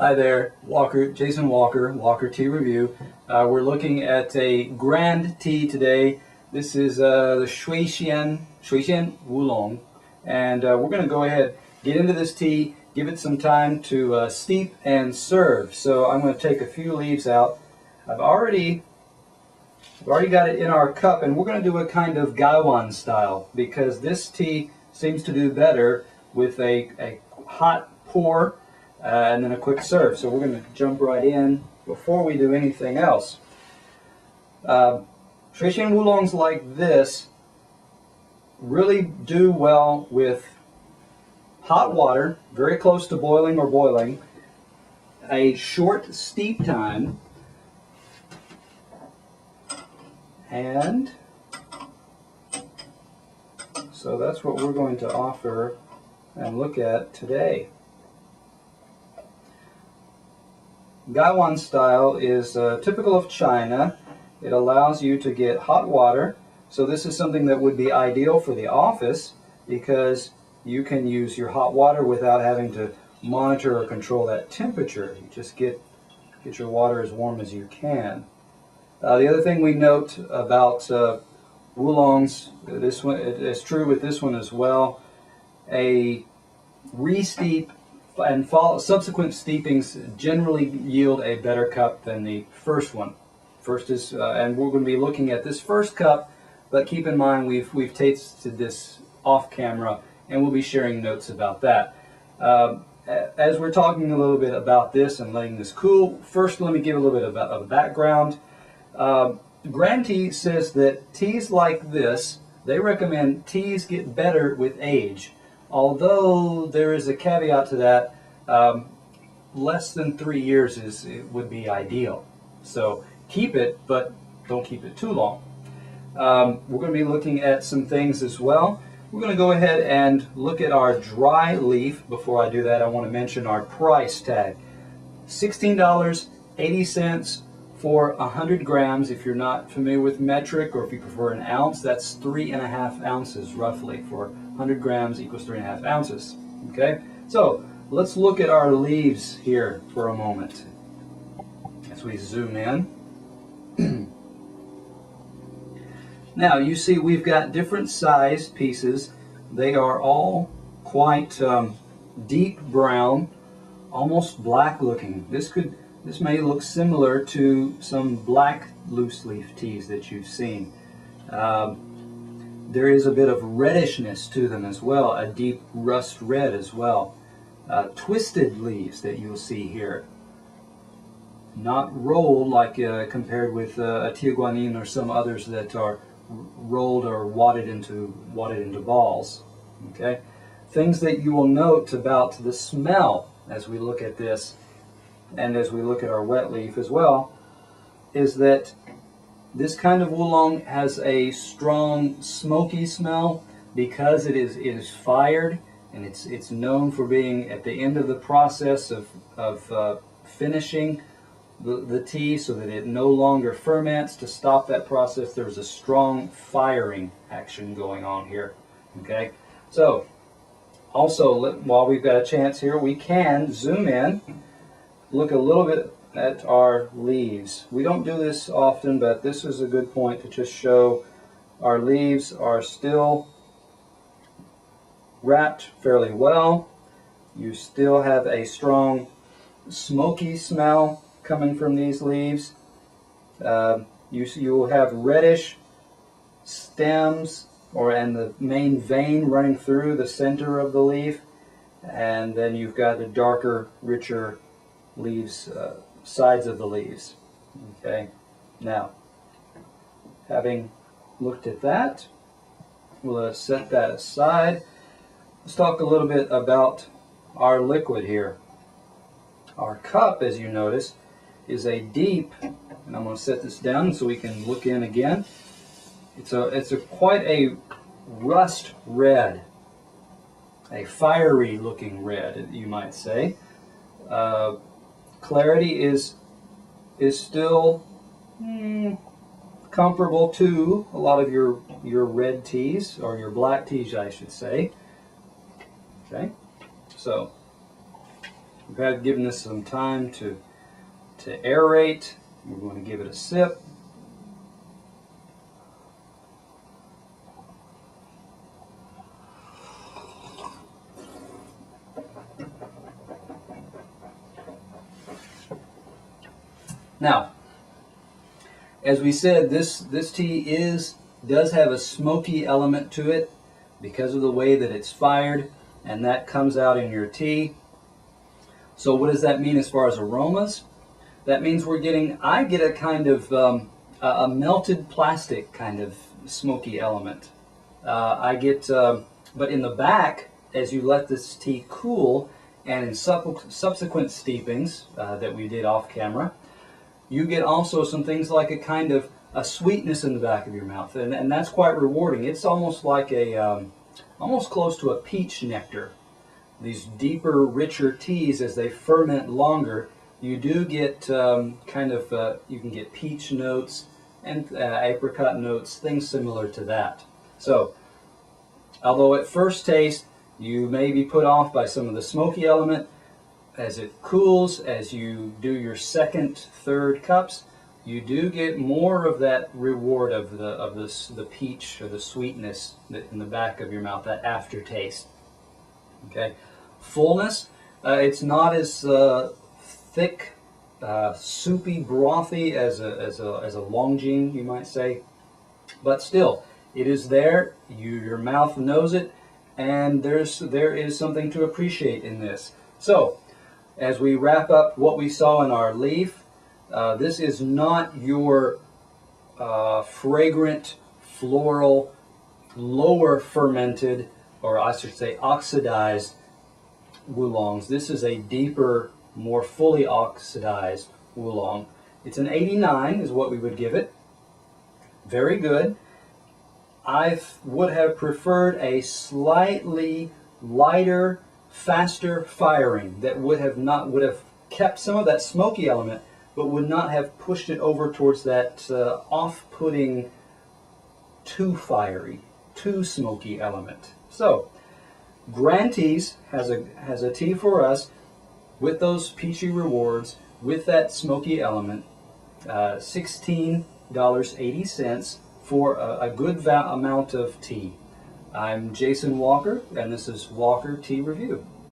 Hi there, Jason Walker Tea Review. We're looking at a grand tea today. This is the Xian Oolong, and we're going to go ahead, get into this tea, give it some time to steep and serve. So I'm going to take a few leaves out. I've already got it in our cup, and we're going to do a kind of Gaiwan style because this tea seems to do better with a hot pour. And then a quick serve. So we're going to jump right in before we do anything else. Xian Oolongs like this really do well with hot water, very close to boiling or boiling, a short steep time, and so that's what we're going to offer and look at today. Gaiwan style is typical of China. It allows you to get hot water. So this is something that would be ideal for the office because you can use your hot water without having to monitor or control that temperature. You just get your water as warm as you can. The other thing we note about oolongs, this one, it's true with this one as well, a re-steep and subsequent steepings generally yield a better cup than the first one. First is, and we're going to be looking at this first cup, but keep in mind we've tasted this off camera, and we'll be sharing notes about that. As we're talking a little bit about this and letting this cool, first let me give a little bit of a background. Grand Tea says that teas like this, they recommend teas get better with age. Although there is a caveat to that, less than 3 years would be ideal. So keep it, but don't keep it too long. We're going to be looking at some things as well. We're going to go ahead and look at our dry leaf. Before I do that, I want to mention our price tag. $16.80 for 100 grams. If you're not familiar with metric, or if you prefer an ounce, that's 3.5 ounces roughly. For 100 grams equals 3.5 ounces. Okay, so let's look at our leaves here for a moment as we zoom in. Now you see we've got different sized pieces. They are all quite deep brown, almost black looking. This may look similar to some black loose leaf teas that you've seen. There is a bit of reddishness to them as well, a deep rust red as well. Twisted leaves that you'll see here. Not rolled like compared with a Tiaguanin or some others that are rolled or wadded into balls. Okay, things that you will note about the smell as we look at this, and as we look at our wet leaf as well, is that this kind of oolong has a strong smoky smell because it is fired, and it's known for being at the end of the process of finishing the tea so that it no longer ferments. To stop that process, there's a strong firing action going on here. Okay, so also while we've got a chance here, we can zoom in, look a little bit at our leaves. We don't do this often, but this is a good point to just show our leaves are still wrapped fairly well. You still have a strong smoky smell coming from these leaves. You will have reddish stems and the main vein running through the center of the leaf, and then you've got the darker, richer leaves, sides of the leaves. Okay, now having looked at that, we'll set that aside. Let's talk a little bit about our liquid here. Our cup, as you notice, is a deep, and I'm going to set this down so we can look in again. It's quite a rust red, a fiery looking red, you might say. Clarity is still comparable to a lot of your red teas, or your black teas, I should say. Okay, so We've had given this some time to aerate. We're going to give it a sip. Now, as we said, this tea does have a smoky element to it because of the way that it's fired, and that comes out in your tea. So what does that mean as far as aromas? That means I get a kind of a melted plastic kind of smoky element. But in the back, as you let this tea cool, and in subsequent steepings that we did off camera, you get also some things like a kind of a sweetness in the back of your mouth, and that's quite rewarding. It's almost like almost close to a peach nectar. These deeper, richer teas, as they ferment longer, you do get you can get peach notes and apricot notes, things similar to that. So, although at first taste you may be put off by some of the smoky element, as it cools, as you do your second, third cups, you do get more of that reward of the peach or the sweetness in the back of your mouth, that aftertaste. Okay, fullness. It's not as thick, soupy, brothy as a Longjing, you might say, but still, it is there. Your mouth knows it, and there is something to appreciate in this. So, as we wrap up what we saw in our leaf, this is not your fragrant, floral, lower fermented, or I should say oxidized Oolongs. This is a deeper, more fully oxidized Oolong. It's an 89 is what we would give it. Very good. I would have preferred a slightly lighter, faster firing that would have kept some of that smoky element, but would not have pushed it over towards that off-putting, too fiery, too smoky element. So, Grantees has a tea for us with those peachy rewards, with that smoky element, $16.80 for a good amount of tea. I'm Jason Walker, and this is Walker Tea Review.